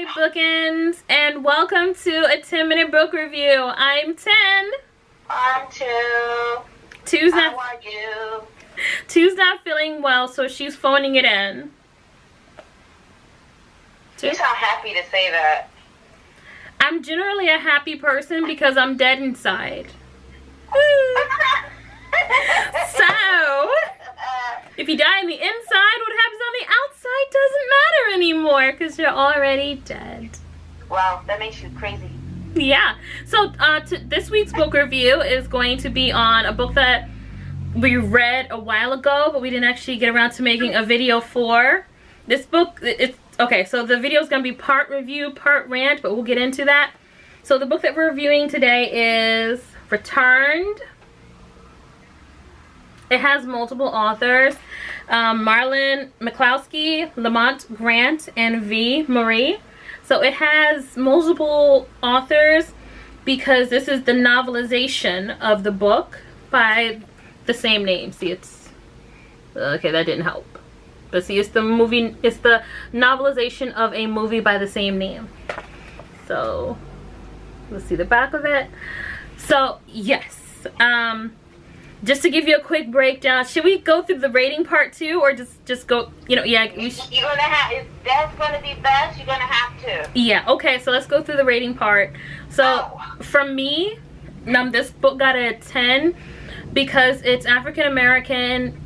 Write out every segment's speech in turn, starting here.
Hi, Bookends, and welcome to a 10-minute book review. I'm 10. I'm 2. How are you? 2's not feeling well, so she's phoning it in. You sound happy to say that. I'm generally a happy person because I'm dead inside. So, if you die on the inside, what happens on the outside doesn't matter anymore because you're already dead. Wow, that makes you crazy. Yeah. So, this week's book review is going to be on a book that we read a while ago, but we didn't actually get around to making a video for. This book, okay, so the video is going to be part review, part rant, but we'll get into that. So the book that we're reviewing today is Returned. It has multiple authors, Marlon, McCaulsky, Lamont, Grant, and V. Marie. So it has multiple authors because this is the novelization of the book by the same name. See, it's, okay, that didn't help. But see, it's the movie, it's the novelization of a movie by the same name. So, let's see the back of it. So, yes. Just to give you a quick breakdown, should we go through the rating part too, or just go, you know, yeah. You're gonna have, if that's gonna be best, you're gonna have to. Yeah, okay, so let's go through the rating part. So, from me, this book got a 10 because it's African-American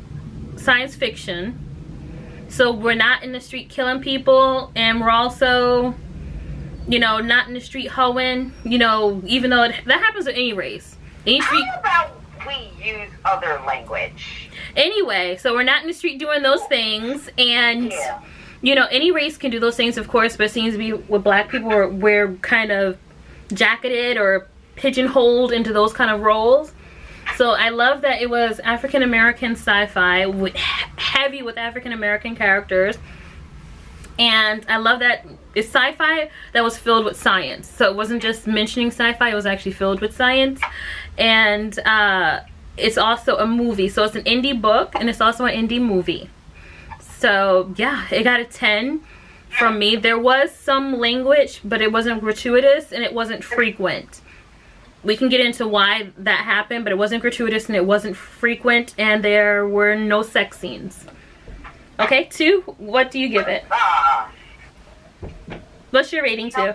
science fiction. So we're not in the street killing people, and we're also, you know, not in the street hoeing, you know, even though that happens in any race. Any street. How about we use other language? Anyway, so we're not in the street doing those things, and, you know, any race can do those things, of course, but it seems to be with black people, we're kind of jacketed or pigeonholed into those kind of roles. So I love that it was African-American sci-fi, heavy with African-American characters. And I love that it's sci-fi that was filled with science. So it wasn't just mentioning sci-fi, it was actually filled with science. And it's also a movie. So it's an indie book and it's also an indie movie. So yeah, it got a 10 from me. There was some language, but it wasn't gratuitous and it wasn't frequent. We can get into why that happened, but it wasn't gratuitous and it wasn't frequent, and there were no sex scenes. Okay, 2, what do you give it? What's your rating, 2?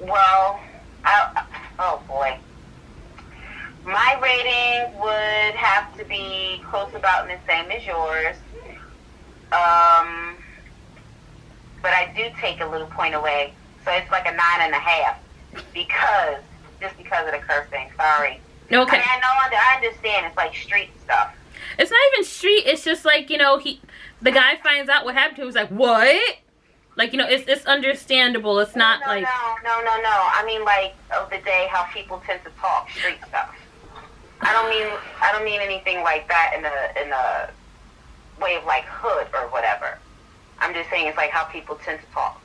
Well, oh boy. My rating would have to be close about the same as yours. But I do take a little point away, so it's like a 9.5 because of the cursing. Sorry. Okay. I mean, I understand it's like street stuff. It's not even street. It's just like, you know, the guy finds out what happened to him. He's like, what? Like, you know, it's understandable. It's not like. No. I mean, like of the day, how people tend to talk street stuff. I don't mean anything like that in a way of like hood or whatever. I'm just saying it's like how people tend to talk.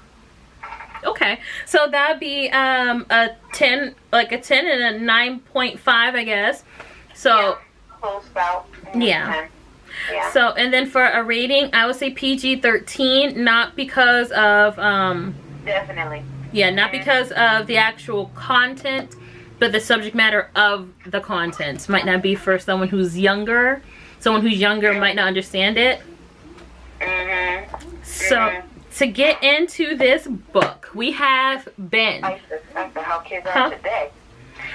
Okay, so that'd be a 10, like a 10 and a 9.5, I guess. So yeah, close about. Yeah. So, and then for a rating, I would say PG-13, not because of definitely. Yeah, not because of the actual content, but the subject matter of the content might not be for someone who's younger. Someone who's younger might not understand it. So, to get into this book, we have Ben. Despite the fact of how kids are today.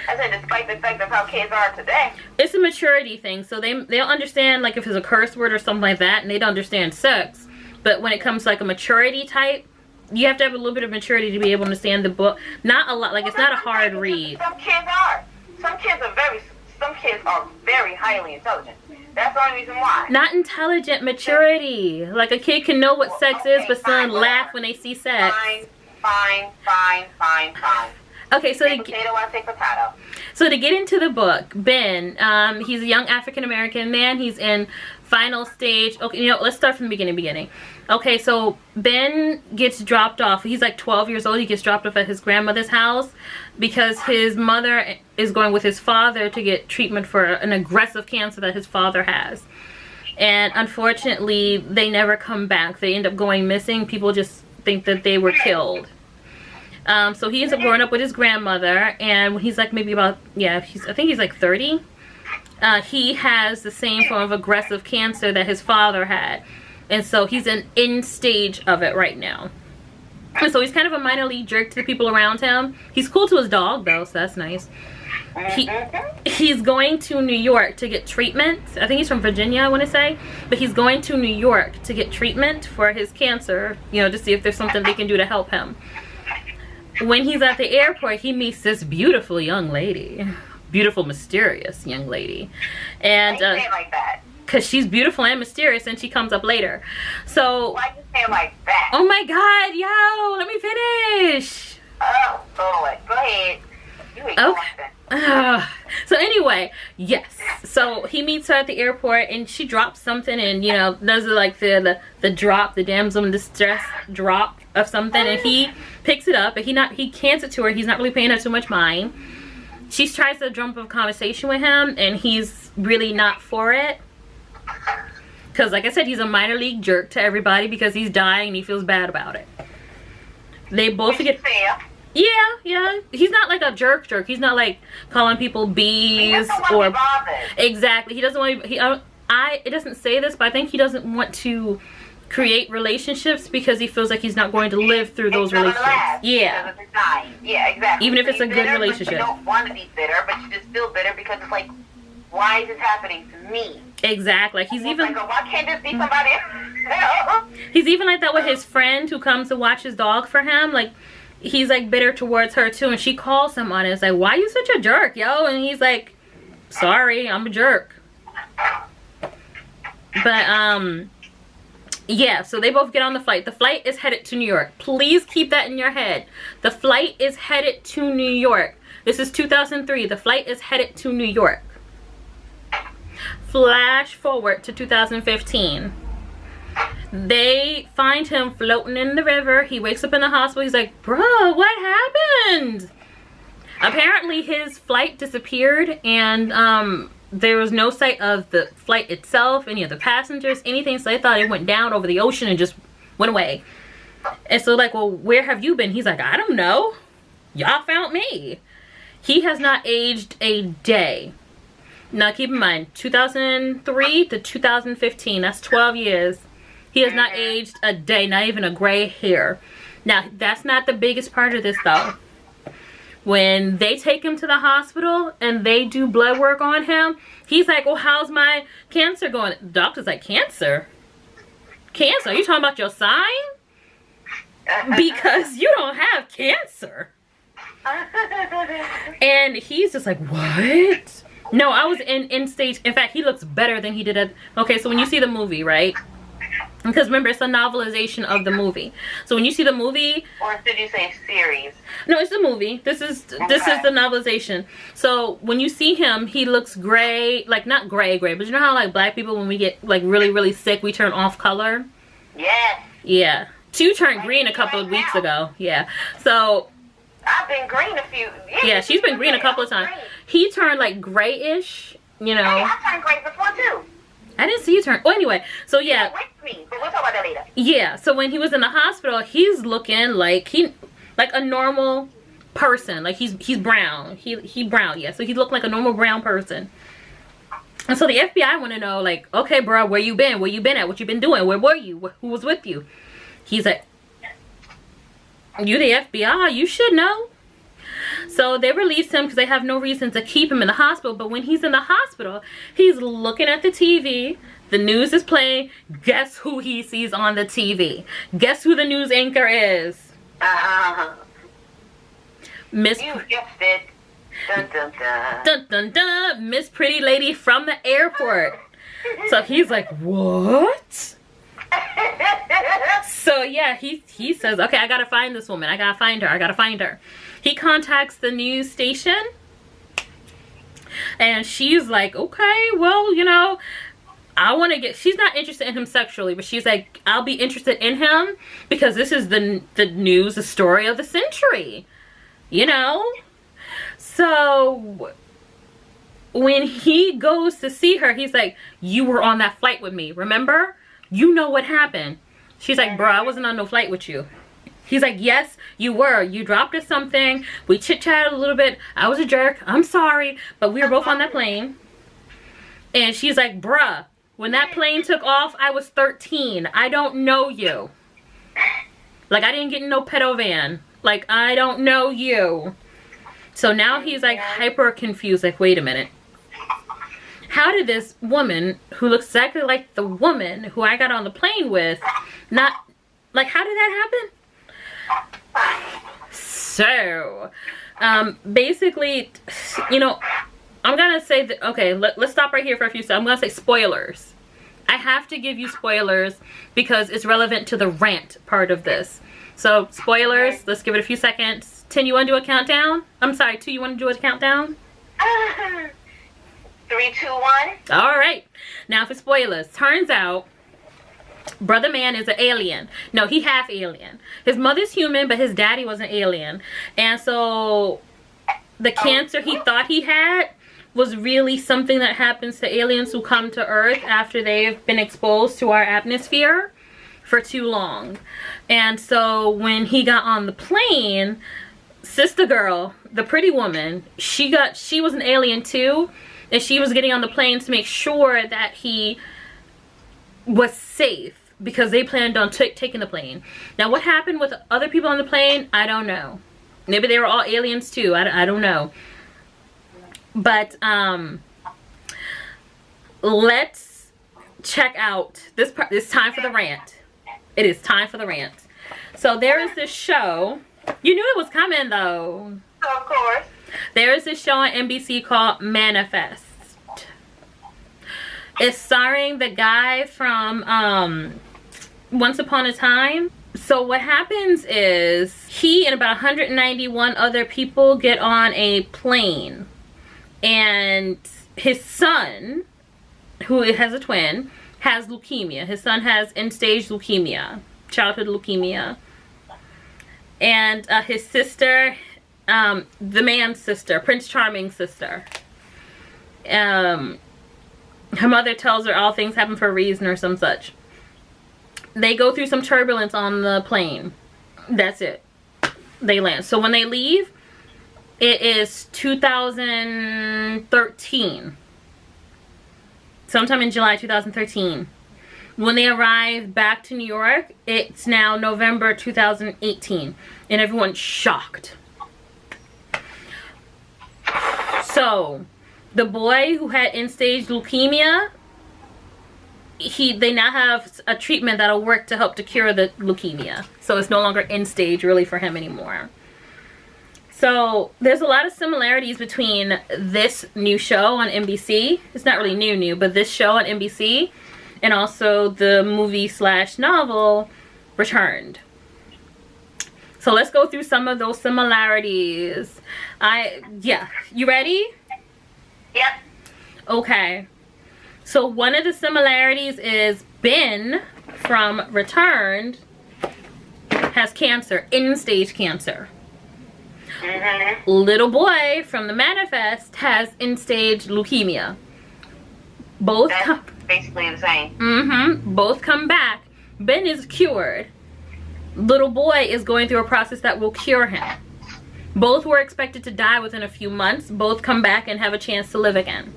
I said, despite the fact of how kids are today. It's a maturity thing, so they'll understand, like, if it's a curse word or something like that, and they don't understand sex. But when it comes to, like, a maturity type, you have to have a little bit of maturity to be able to understand the book. Not a lot, like, it's not a hard read. Some kids are. Some kids are very highly intelligent. That's the only reason why. Not intelligent, maturity. Like a kid can know what sex is, but still laugh when they see sex. Fine. Okay, so to get into the book, Ben, he's a young African-American man. He's in final stage. Okay, you know, let's start from the beginning. Okay, so Ben gets dropped off. He's like 12 years old. He gets dropped off at his grandmother's house because his mother is going with his father to get treatment for an aggressive cancer that his father has. And unfortunately, they never come back. They end up going missing. People just think that they were killed. So he ends up growing up with his grandmother, and when he's like maybe about, I think he's like 30, he has the same form of aggressive cancer that his father had. And so he's in end stage of it right now. And so he's kind of a minor league jerk to the people around him. He's cool to his dog though, so that's nice. He's going to New York to get treatment. I think he's from Virginia, I want to say. But he's going to New York to get treatment for his cancer, you know, to see if there's something they can do to help him. When he's at the airport, he meets this beautiful young lady. Beautiful, mysterious young lady. And why you say it like that? Because she's beautiful and mysterious, and she comes up later. So why you say it like that? Oh my god, yo, let me finish. Oh, go ahead. You Okay. So anyway, yes. So he meets her at the airport, and she drops something, and you know, does like the drop, the damsel in distress drop of something, and he picks it up, and he hands it to her. He's not really paying her too much mind. She tries to drum up a conversation with him, and he's really not for it. Because like I said, he's a minor league jerk to everybody because he's dying and he feels bad about it. They both get... Yeah. He's not like a jerk. He's not like calling people bees or... Exactly. He doesn't want to... It doesn't say this, but I think he doesn't want to create relationships because he feels like he's not going to live through those relationships. Yeah. Yeah, exactly. Even if it's a good relationship. You don't want to be bitter, but you just feel bitter because it's like, why is this happening to me? Exactly. He's even like, why can't this be somebody else? He's even like that with his friend who comes to watch his dog for him. Like, he's like bitter towards her too, and she calls him on it. It's like, why are you such a jerk, yo? And he's like, sorry, I'm a jerk. But yeah, so they both get on the flight. The flight is headed to New York. Please keep that in your head. The flight is headed to New York. This is 2003. The flight is headed to New York. Flash forward to 2015. They find him floating in the river. He wakes up in the hospital. He's like, bro, what happened? Apparently his flight disappeared, and there was no sight of the flight itself, any of the passengers, anything. So they thought it went down over the ocean and just went away. And so like, well, where have you been? He's like, I don't know. Y'all found me. He has not aged a day. Now keep in mind, 2003 to 2015, that's 12 years. He has not aged a day, not even a gray hair. Now, that's not the biggest part of this though. When they take him to the hospital and they do blood work on him, he's like, well, how's my cancer going? The doctor's like, cancer? Cancer? Are you talking about your sign? Because you don't have cancer. And he's just like, what? No, I was in stage. In fact, he looks better than he did at... Okay, so when you see the movie, right? Because remember, it's a novelization of the movie. So when you see the movie... Or did you say series? No, it's the movie. This is the novelization. So when you see him, he looks gray. Like, not gray, but you know how like black people, when we get like really sick, we turn off color? Yes. Yeah. Two turned green a couple of weeks ago. Yeah. So... I've been green a few... Yeah, she's been green a couple of times. He turned like grayish, you know. Hey, I turned gray before too. I didn't see you turn. Oh, anyway, so yeah. With me, but we'll talk about that later. Yeah, so when he was in the hospital, he's looking like a normal person. Like he's brown. He brown, yeah. So he looked like a normal brown person. And so the FBI want to know, like, okay, bro, where you been? Where you been at? What you been doing? Where were you? Who was with you? He's like, you the FBI? You should know. So they release him because they have no reason to keep him in the hospital. But when he's in the hospital, he's looking at the TV. The news is playing. Guess who he sees on the TV? Guess who the news anchor is? Miss... You guessed it. Dun, dun, dun. Dun, dun, dun. Miss Pretty Lady from the airport. So he's like, what? So yeah, he says, okay, I gotta find this woman. I gotta find her. He contacts the news station, and she's like, okay, well, you know, I want to get... She's not interested in him sexually, but she's like, I'll be interested in him because this is the news, the story of the century, you know. So when he goes to see her, he's like, you were on that flight with me, remember? You know what happened. She's like, bro, I wasn't on no flight with you. He's like, yes, you were. You dropped us something. We chit-chatted a little bit. I was a jerk. I'm sorry. But we were both on that plane. And she's like, bruh, when that plane took off, I was 13. I don't know you. Like, I didn't get in no pedo van. Like, I don't know you. So now he's like hyper confused. Like, wait a minute. How did this woman, who looks exactly like the woman who I got on the plane with, not, like, how did that happen? So, basically, you know, I'm gonna say that, okay, let's stop right here for a few seconds. I'm gonna say spoilers. I have to give you spoilers because it's relevant to the rant part of this. So, spoilers, let's give it a few seconds. 10, you wanna do a countdown? I'm sorry, 2, you wanna do a countdown? 3, 2, 1. All right. Now for spoilers. Turns out, Brother Man is an alien. No, he half alien. His mother's human, but his daddy was an alien. And so, the cancer he thought he had was really something that happens to aliens who come to Earth after they've been exposed to our atmosphere for too long. And so, when he got on the plane, Sister Girl, the pretty woman, she was an alien too. And she was getting on the plane to make sure that he was safe because they planned on taking the plane. Now, what happened with other people on the plane, I don't know. Maybe they were all aliens too. I don't know. But let's check out this part. It's time for the rant. It is time for the rant. So there is this show. You knew it was coming though. Of course. There is this show on NBC called Manifest. It's starring the guy from Once Upon a Time. So what happens is he and about 191 other people get on a plane. And his son, who has a twin, has leukemia. His son has end-stage leukemia, childhood leukemia. And his sister, the man's sister, Prince Charming's sister, her mother tells her all things happen for a reason or some such. They go through some turbulence on the plane. That's it. They land. So when they leave, it is 2013. Sometime in July 2013. When they arrive back to New York, it's now November 2018. And everyone's shocked. So, the boy who had end-stage leukemia, they now have a treatment that'll work to help to cure the leukemia. So it's no longer end-stage really for him anymore. So there's a lot of similarities between this new show on NBC. It's not really new, but this show on NBC and also the movie/novel Returned. So let's go through some of those similarities. Yeah, you ready? Yep. Okay. So one of the similarities is Ben from Returned has cancer, end-stage cancer. Mm-hmm. Little boy from the Manifest has end-stage leukemia. Both basically the same. Mm-hmm. Both come back. Ben is cured. Little boy is going through a process that will cure him. Both were expected to die within a few months. Both come back and have a chance to live again.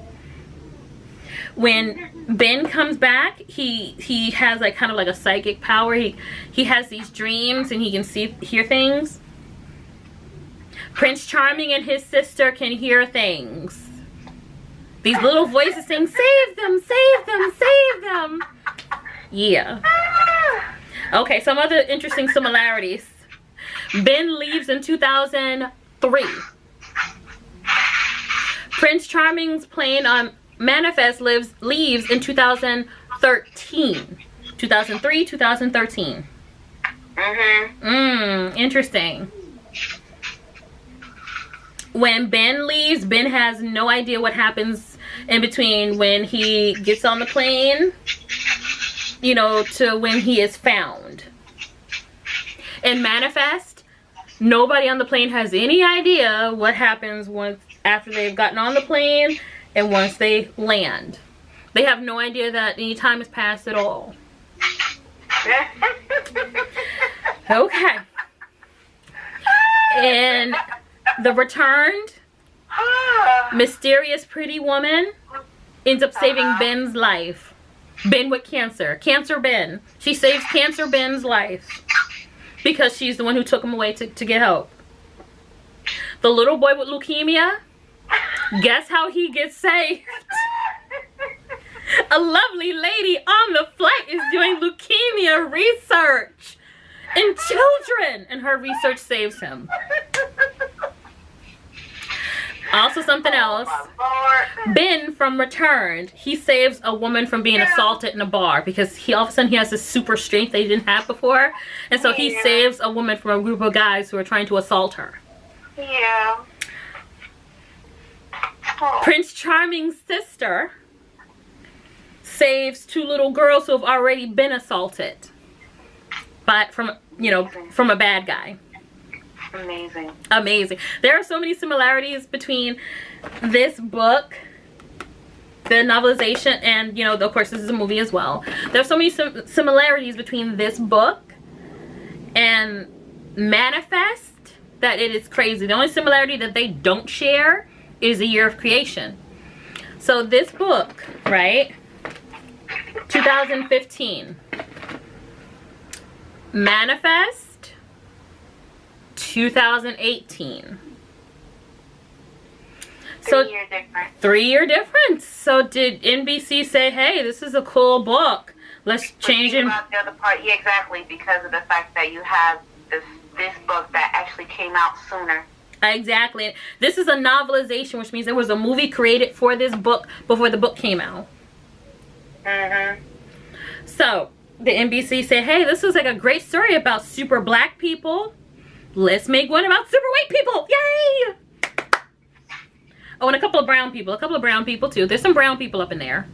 When Ben comes back, he has like kind of like a psychic power. He has these dreams and he can hear things. Prince Charming and his sister can hear things. These little voices saying, "Save them, save them, save them." Yeah. Okay, some other interesting similarities. Ben leaves in 2003. Prince Charming's plane on Manifest leaves in 2013. 2003, 2013. Interesting. When Ben leaves, Ben has no idea what happens in between when he gets on the plane, you know, to when he is found. In Manifest, nobody on the plane has any idea what happens after they've gotten on the plane And once they land, they have no idea that any time has passed at all. Okay. And the returned mysterious pretty woman ends up saving Ben's life. Ben with cancer. Cancer Ben. She saves Cancer Ben's life because she's the one who took him away to get help. The little boy with leukemia, guess how he gets saved? A lovely lady on the flight is doing leukemia research in children, and her research saves him. Also something else. Ben from Returned, he saves a woman from being assaulted in a bar because all of a sudden he has this super strength that he didn't have before. And so he saves a woman from a group of guys who are trying to assault her. Yeah. Prince Charming's sister saves two little girls who have already been assaulted. But from a bad guy. Amazing. Amazing. There are so many similarities between this book, the novelization, and of course this is a movie as well. There are so many similarities between this book and Manifest that it is crazy. The only similarity that they don't share is the year of creation. So this book, right? 2015. Manifest 2018. So 3 year difference. 3-year difference. So did NBC say, hey, this is a cool book, let's change it? About the other part, yeah, exactly, because of the fact that you have this book that actually came out sooner. Exactly. This is a novelization, which means there was a movie created for this book before the book came out. So the NBC said, hey, this was like a great story about super black people. Let's make one about super white people. Yay! Oh, and a couple of brown people. A couple of brown people too. There's some brown people up in there.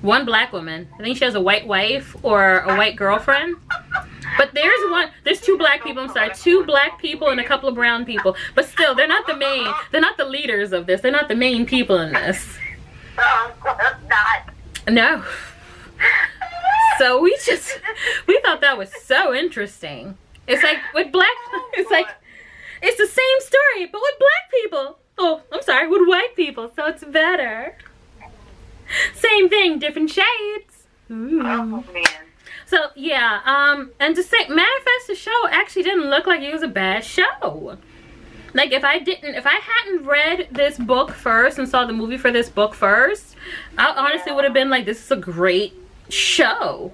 One black woman. I think she has a white wife or a white girlfriend. But there's two black people, I'm sorry. 2 black people and a couple of brown people. But still, they're not the leaders of this. They're not the main people in this. Not. No. So we thought that was so interesting. It's like with it's the same story, but with black people. Oh, I'm sorry, with white people, so it's better. Same thing, different shades. Ooh. Oh, man. So yeah, and to say Manifest the show actually didn't look like it was a bad show. Like if I hadn't read this book first and saw the movie for this book first, I honestly would have been like, this is a great show.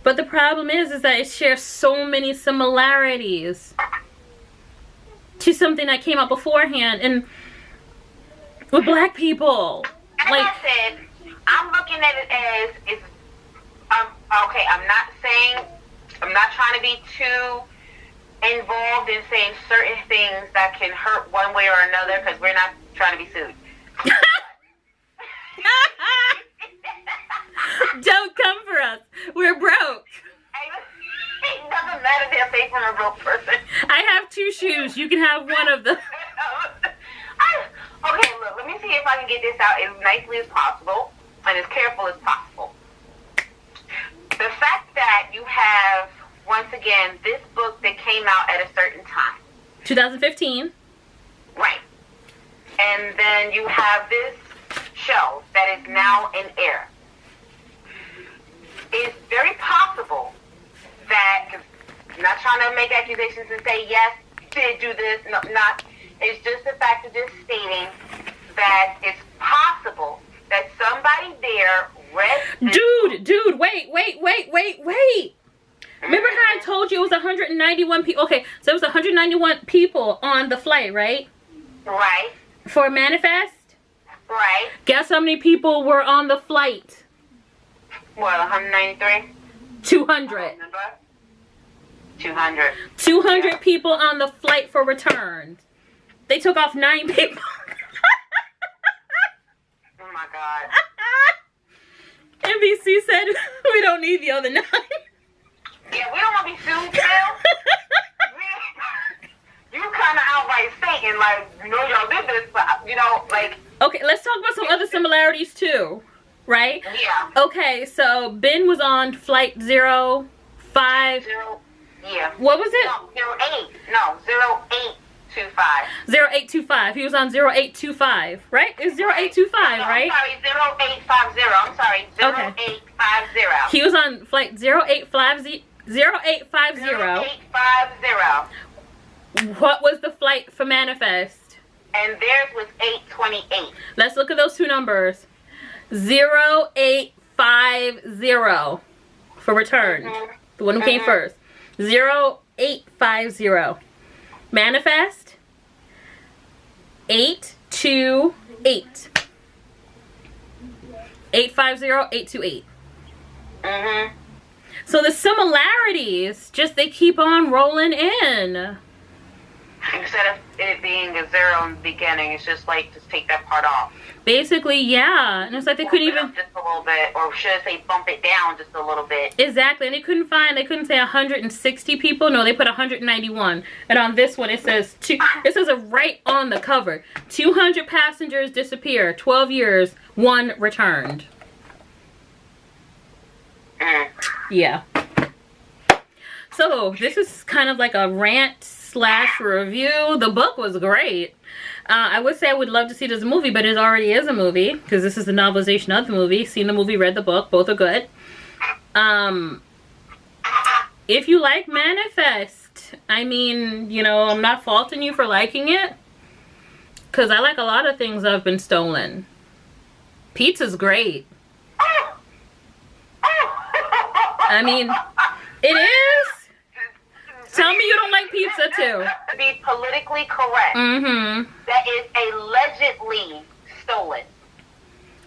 But the problem is that it shares so many similarities to something that came out beforehand and with black people. As like I said, I'm looking at it as okay. I'm not trying to be too involved in saying certain things that can hurt one way or another because we're not trying to be sued. Don't come for us. We're broke. It doesn't matter if they from a broke person. I have 2 shoes. You can have one of them. Okay, look, let me see if I can get this out as nicely as possible and as careful as possible. The fact that you have, once again, this book that came out at a certain time. 2015. Right. And then you have this show that is now in air. It's very possible that, 'cause I'm not trying to make accusations and say, yes, you did do this, no, not. It's just the fact of just stating that it's possible that somebody there read this Dude, wait. Remember how I told you it was 191 people? Okay, so it was 191 people on the flight, right? Right. For Manifest? Right. Guess how many people were on the flight? What, 193? 200. 200. 200 Yeah. people on the flight for Returned. They took off 9 people. Oh my God. NBC said we don't need the other 9. Yeah, we don't want to be sued, Bill. You kind of outright stating, like, y'all did this, but, like, Okay, let's talk about some other similarities too, right? Yeah. Okay, so Ben was on flight 05. Yeah. What was it? No, 08. No, 0825. 0825. He was on 0825, right? It's 0825, right? I'm sorry, 0850. I'm sorry, 0850. He was on flight 0850. 0850. 0850. What was the flight for Manifest? And theirs was 828. Let's look at those two numbers. 0850 for return. The one who came first. 0850. Manifest 828. 850 828. So the similarities, just they keep on rolling in. Instead of it being a 0 in the beginning, it's just like, just take that part off. Basically, yeah. And it's like they couldn't even... just a little bit, or should I say bump it down just a little bit. Exactly. And they couldn't say 160 people. No, they put 191. And on this one, it says, it says right on the cover, 200 passengers disappear, 12 years, 1 returned. Yeah. So, this is kind of like a rant / review. The book was great. I would say I would love to see this movie, but it already is a movie because this is the novelization of the movie. Seen the movie, read the book, both are good. If you like Manifest, I mean, you know, I'm not faulting you for liking it because I like a lot of things that have been stolen. Pizza's great. I mean, it is. Tell me you don't like pizza too. To be politically correct, that is allegedly stolen.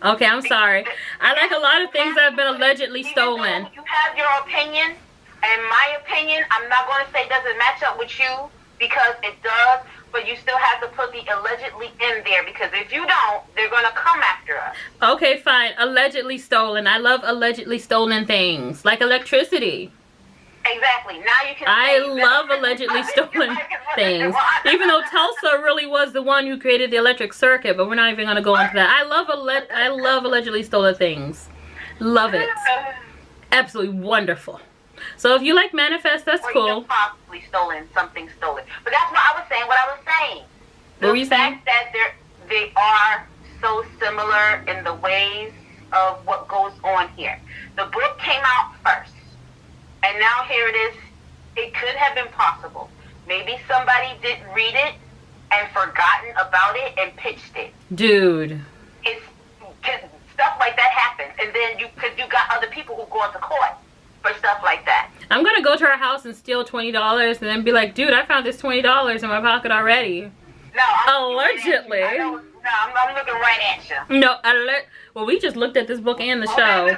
Okay, I'm sorry. I like a lot of things that have been allegedly stolen. You have your opinion, and my opinion, I'm not going to say doesn't match up with you, because it does, but you still have to put the allegedly in there, because if you don't, they're going to come after us. Okay, fine. Allegedly stolen. I love allegedly stolen things, like electricity. Exactly. Now you can. I love allegedly stolen things. Even though Tulsa really was the one who created the electric circuit, but we're not even going to go into that. I love allegedly stolen things. Love it. Absolutely wonderful. So if you like Manifest, that's cool. Possibly something stolen. But that's what I was saying. What were you saying? The fact that they are so similar in the ways of what goes on here. The book came out first. And now here it is. It could have been possible. Maybe somebody didn't read it and forgotten about it and pitched it. Dude. It's stuff like that happens. And then you got other people who go into court for stuff like that. I'm going to go to her house and steal $20 and then be like, dude, I found this $20 in my pocket already. No, allegedly. I'm looking right at you. No, well, we just looked at this book and the show.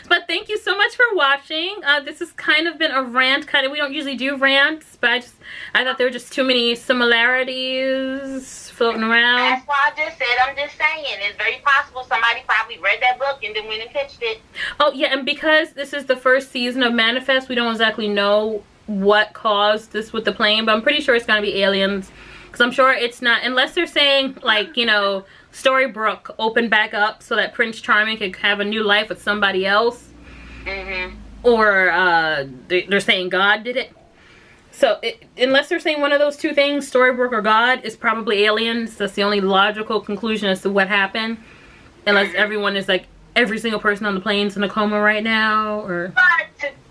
But thank you so much for watching. This has kind of been a rant. We don't usually do rants, but I thought there were just too many similarities floating around. That's why I just said, I'm just saying, it's very possible somebody probably read that book and then went and pitched it. Oh, yeah, and because this is the first season of Manifest, we don't exactly know what caused this with the plane, but I'm pretty sure it's going to be aliens. Because I'm sure it's not, unless they're saying, like, you know, Storybrooke opened back up so that Prince Charming could have a new life with somebody else. Or they're saying God did it. So, unless they're saying one of those two things, Storybrooke or God, it's probably aliens. That's the only logical conclusion as to what happened. Unless everyone is like, every single person on the plane's in a coma right now, or... But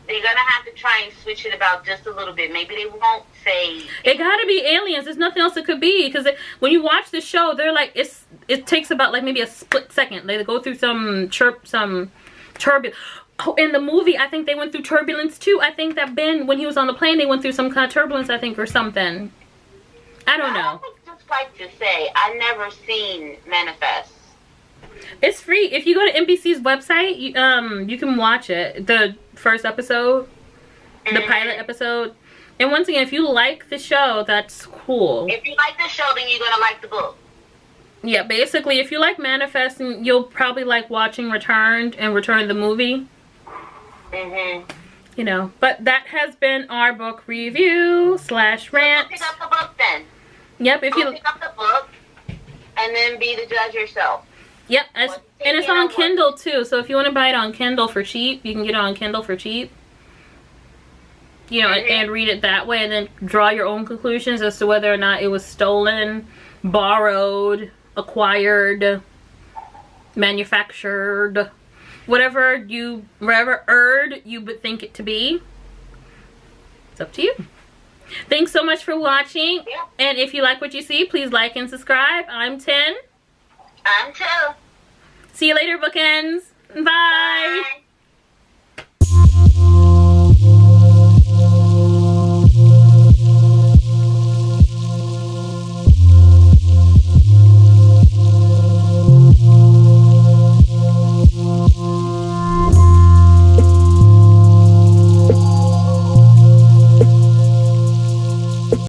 they're going to have to try and switch it about just a little bit. Maybe they won't say... It got to be aliens. There's nothing else it could be. Because when you watch the show, they're like, it takes about like maybe a split second. They go through some turbulence. Oh, in the movie, I think they went through turbulence too. I think that Ben, when he was on the plane, they went through some kind of turbulence, I think, or something. I don't know. I would just like to say, I've never seen Manifest. It's free. If you go to NBC's website, you can watch it. The first episode, the pilot episode. And once again, if you like the show, that's cool. If you like the show, then you're going to like the book. Yeah, basically, if you like Manifesting, you'll probably like watching Returned and Return the movie. You know, but that has been our book review / rant. So pick up the book then. Yep, if you pick up the book and then be the judge yourself. Yep, and it's on Kindle too. So if you want to buy it on Kindle for cheap, you can get it on Kindle for cheap. You know, and read it that way, and then draw your own conclusions as to whether or not it was stolen, borrowed, acquired, manufactured, whatever you would think it to be. It's up to you. Thanks so much for watching. Yeah. And if you like what you see, please like and subscribe. I'm 10. I'm 2. See you later, Bookends. Bye. Bye.